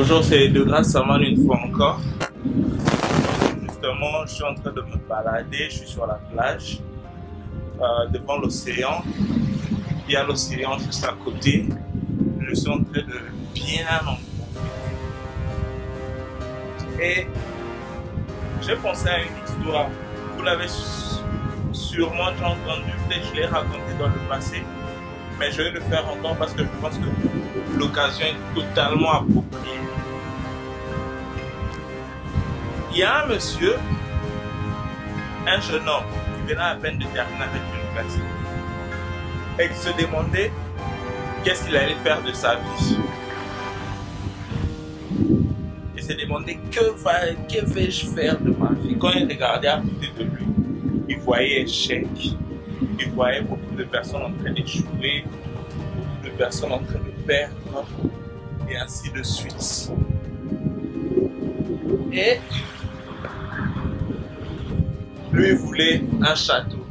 Bonjour, c'est De Grâce Saman une fois encore. Justement, je suis en train de me balader, je suis sur la plage, devant l'océan. Il y a l'océan juste à côté. Je suis en train de bien en profiter. Et j'ai pensé à une histoire. Vous l'avez sûrement déjà entendu, peut-être je l'ai raconté dans le passé. Mais je vais le faire encore parce que je pense que l'occasion est totalement appropriée. Il y a un monsieur, un jeune homme, qui venait à peine de terminer avec l'université et qui se demandait qu'est-ce qu'il allait faire de sa vie. Il se demandait que vais-je faire de ma vie. Quand il regardait à côté de lui, il voyait échec. Il voyait beaucoup de personnes en train d'échouer, beaucoup de personnes en train de perdre, et ainsi de suite. Et lui voulait un château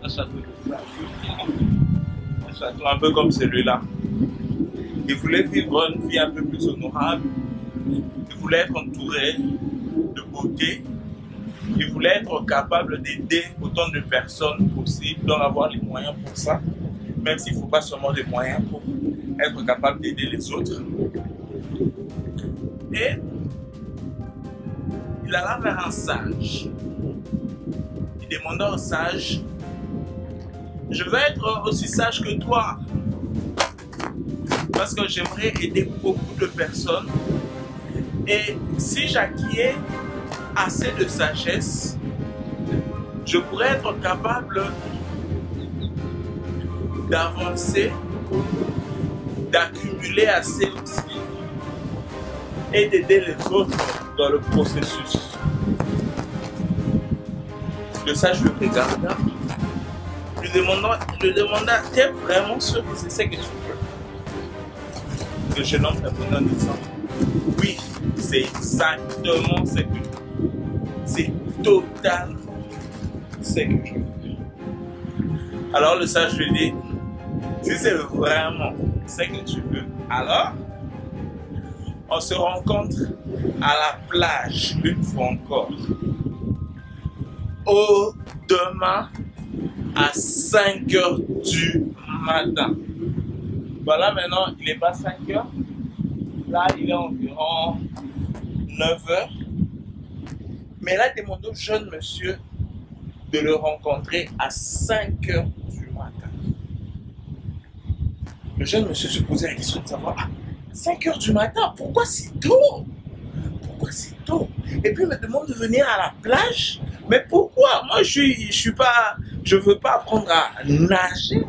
de fleurs, un château un peu comme celui-là. Il voulait vivre une vie un peu plus honorable, il voulait être entouré de beauté. Il voulait être capable d'aider autant de personnes possible, d'en avoir les moyens pour ça, même s'il ne faut pas seulement des moyens pour être capable d'aider les autres. Et il alla vers un sage. Il demanda au sage, je veux être aussi sage que toi, parce que j'aimerais aider beaucoup de personnes. Et si j'acquiers assez de sagesse, je pourrais être capable d'avancer, d'accumuler assez aussi et d'aider les autres dans le processus. Le sage le regarda, lui demanda, t'es vraiment sûr que c'est ce que tu veux? Le jeune homme répondit en disant, oui, c'est exactement ce que je veux. C'est totalement ce que je veux. Alors le sage lui dit, si c'est vraiment ce que tu veux, alors on se rencontre à la plage une fois encore. Demain à 5 h du matin. Voilà, maintenant il n'est pas 5 h. Là il est environ 9 h. Mais elle a demandé au jeune monsieur de le rencontrer à 5 h du matin. Le jeune monsieur se posait la question de savoir, 5 h du matin, pourquoi si tôt? Pourquoi si tôt? Et puis il me demande de venir à la plage. Mais pourquoi? Moi je veux pas apprendre à nager.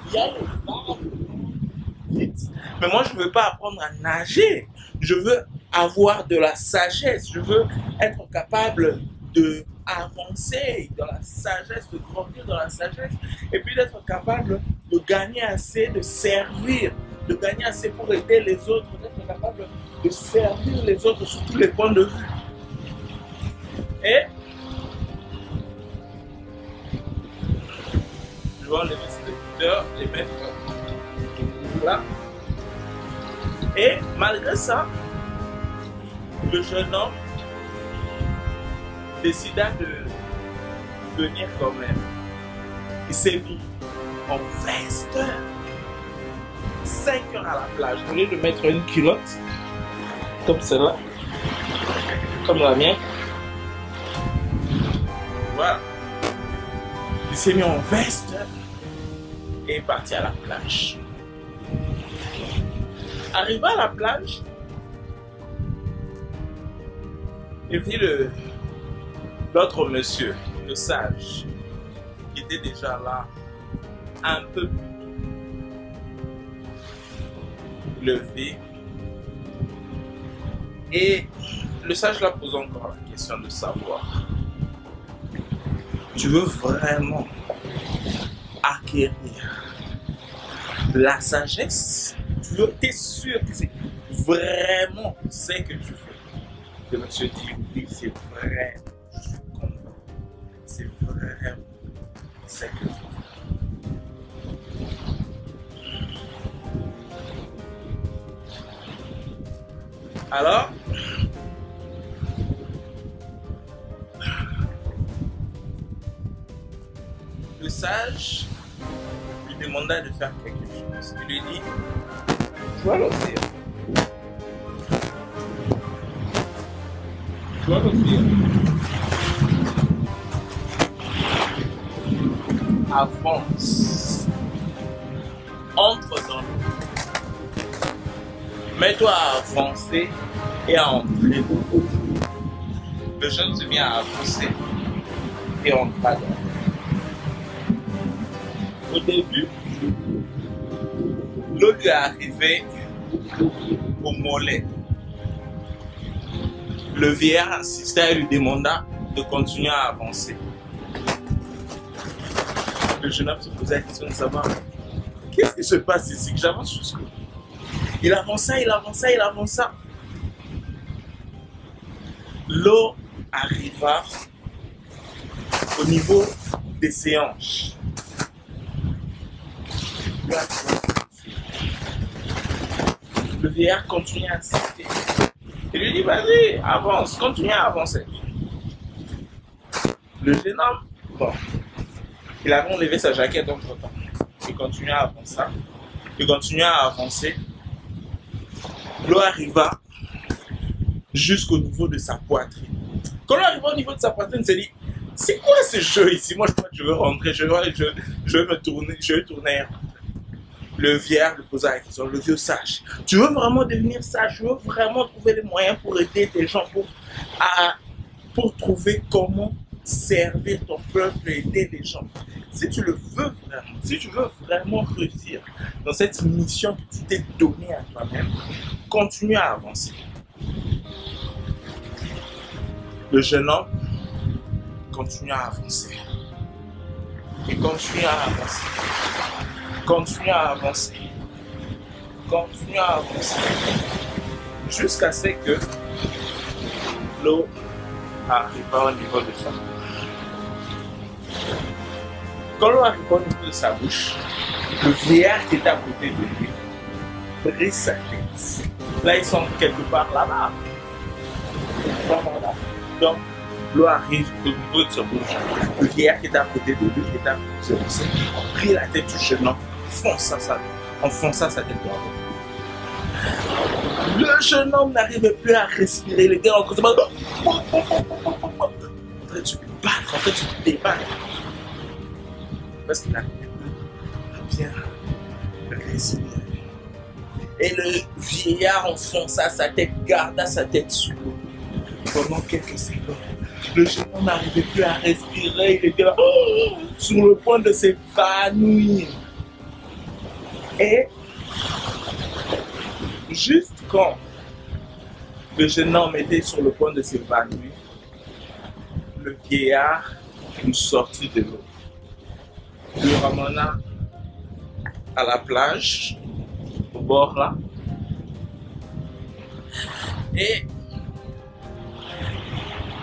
Il y a les vagues. Mais moi je veux pas apprendre à nager. Je veux avoir de la sagesse, je veux être capable d'avancer dans la sagesse, de grandir dans la sagesse, et puis d'être capable de gagner assez, de servir, de gagner assez pour aider les autres, d'être capable de servir les autres sur tous les points de vue. Et je vais enlever ces écouteurs, les mettre là. Et malgré ça, le jeune homme décida de venir quand même. Il s'est mis en veste, 5 h à la plage. Au lieu de mettre une culotte, comme celle-là, comme la mienne. Voilà. Il s'est mis en veste et est parti à la plage. Arrivé à la plage, il vit l'autre monsieur, le sage, qui était déjà là un peu plus tôt. Il le vit et le sage la pose encore la question de savoir, tu veux vraiment acquérir la sagesse? Tu es sûr que c'est vraiment ce que tu veux? Le monsieur dit, oui, c'est vrai, je suis content. C'est vraiment ce que je veux. Alors, le sage lui demanda de faire quelque chose. Il lui dit, tu vois l'océan. Tu vois l'océan. Avance. Entre dans l'eau. Mets-toi à avancer et à entrer dans l'eau. Le jeune se mit à avancer et entra dans l'eau. Au début, l'eau lui est arrivée au mollet. Le vieillard insista et lui demanda de continuer à avancer. Le jeune homme se posait la question de savoir qu'est-ce qui se passe ici, que j'avance jusqu'où. Il avança, il avança, il avança. L'eau arriva au niveau de ses hanches. Le vieillard continue à insister. Il lui dit, vas-y, avance, continue à avancer. Le jeune homme, bon, il avait enlevé sa jaquette entre temps. Il continue à avancer. Il continue à avancer. L'eau arriva jusqu'au niveau de sa poitrine. Quand l'eau arriva au niveau de sa poitrine, il s'est dit, c'est quoi ce jeu ici? Moi, je veux rentrer, je veux me tourner, je veux tourner. Le vieillard lui posa la question, le vieux sage, tu veux vraiment devenir sage? Tu veux vraiment trouver les moyens pour aider tes gens, pour trouver comment servir ton peuple et aider les gens. Si tu le veux vraiment, si tu veux vraiment réussir dans cette mission que tu t'es donnée à toi-même, continue à avancer. Le jeune homme continue à avancer. Et continue à avancer. Continue à avancer. Continue à avancer. Jusqu'à ce que l'eau arriva au niveau de sa bouche. Quand l'eau arriva au niveau de sa bouche, le vieillard qui était à côté de lui prit sa tête. Là, ils sont quelque part là-bas. Donc, l'eau arrive au niveau de sa bouche. Le vieillard qui était à côté de lui, qui était à côté de lui, prit la tête du jeune homme, enfonça sa tête dans l'eau. Le jeune homme n'arrivait plus à respirer. Il était en train de se battre, en train de se débattre. Parce qu'il n'arrivait plus à bien respirer. Et le vieillard enfonça sa tête, garda sa tête sous l'eau pendant quelques secondes. Le jeune homme n'arrivait plus à respirer. Il était là, sur le point de s'évanouir. Et juste quand le jeune homme était sur le point de s'évanouir, le vieillard nous sortit de l'eau. Il le ramena à la plage, au bord là. Et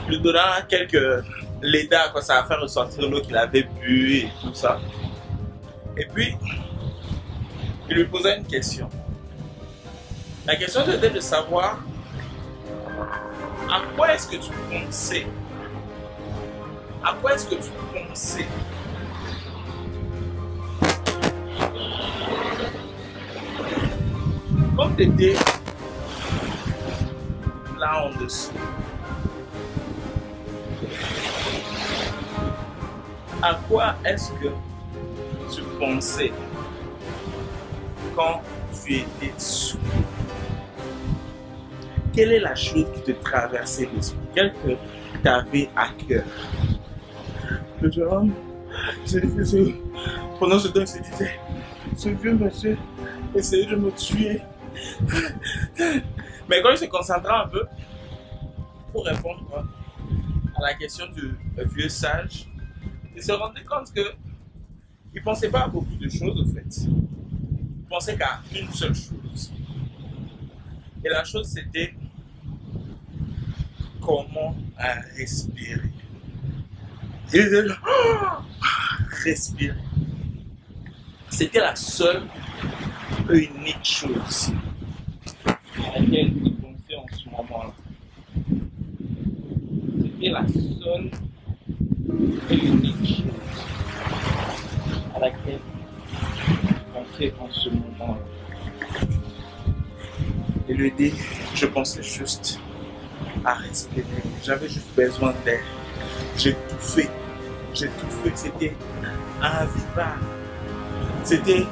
lui donna l'aida à ça à faire ressortir l'eau qu'il avait bu et tout ça. Et puis, il lui posa une question. La question était de savoir à quoi est-ce que tu pensais? À quoi est-ce que tu pensais? Quand tu étais là en dessous, à quoi est-ce que tu pensais quand tu étais sous? Quelle est la chose qui te traversait l'esprit? Quelle que tu avais à cœur? Le jeune homme, pendant ce temps, il se disait, ce vieux monsieur essayait de me tuer. Mais quand il se concentrait un peu pour répondre à la question du vieux sage, il se rendait compte qu'il ne pensait pas à beaucoup de choses au fait. Il pensait qu'à une seule chose. Et la chose c'était comment respirer. Il était là, respirer. C'était la seule et unique chose à laquelle il pensait ensuite. la seule et l'unique chose à laquelle on fait en ce moment-là. Et le dé, je pensais juste à respirer. J'avais juste besoin d'air. J'ai tout fait. C'était invivable. C'était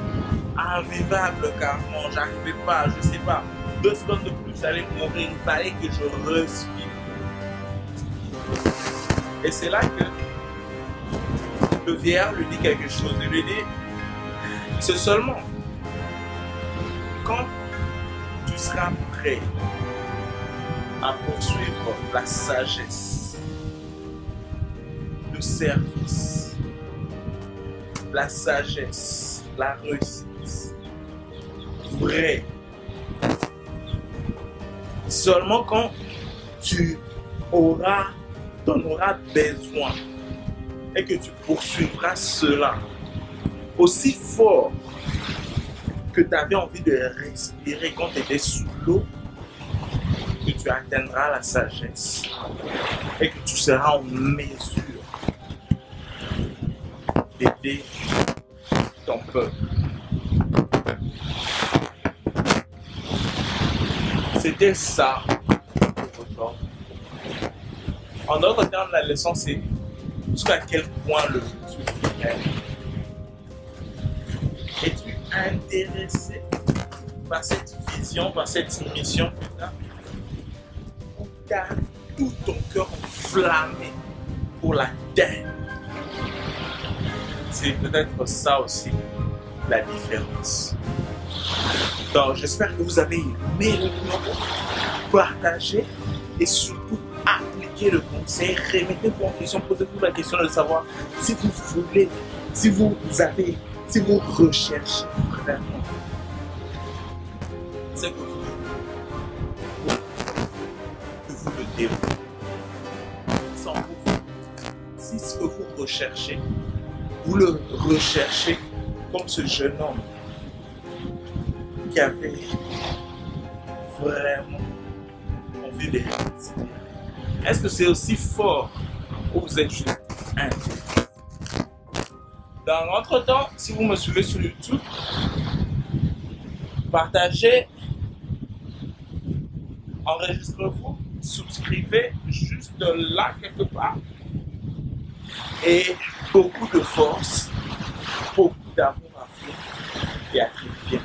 invivable carrément. J'arrivais pas, je sais pas. 2 secondes de plus, j'allais mourir. Il fallait que je respire. Et c'est là que le vieillard lui dit quelque chose. Il lui dit, c'est seulement quand tu seras prêt à poursuivre la sagesse, le service, la sagesse, la réussite, vrai. Seulement quand tu en auras besoin et que tu poursuivras cela aussi fort que tu avais envie de respirer quand tu étais sous l'eau, que tu atteindras la sagesse et que tu seras en mesure d'aider ton peuple. C'était ça. En d'autres termes, la leçon, c'est jusqu'à quel point le futur est. Es-tu intéressé par cette vision, par cette mission que tu as? Ou tu as tout ton cœur enflammé pour la terre? C'est peut-être ça aussi la différence. Donc, j'espère que vous avez aimé le numéro, partagez et surtout appliquez le conseil. Remettez-vous en question, posez-vous la question de savoir si vous voulez, si vous recherchez vraiment ce que vous le déroulez. Sans vous, si ce que vous recherchez, vous le recherchez comme ce jeune homme qui avait vraiment envie de réussir. Est-ce que c'est aussi fort ou vous êtes juste intéressé? Dans l'entretemps, si vous me suivez sur YouTube, partagez, enregistrez-vous, souscrivez juste là quelque part. Et beaucoup de force, beaucoup d'amour à vous et à très bien.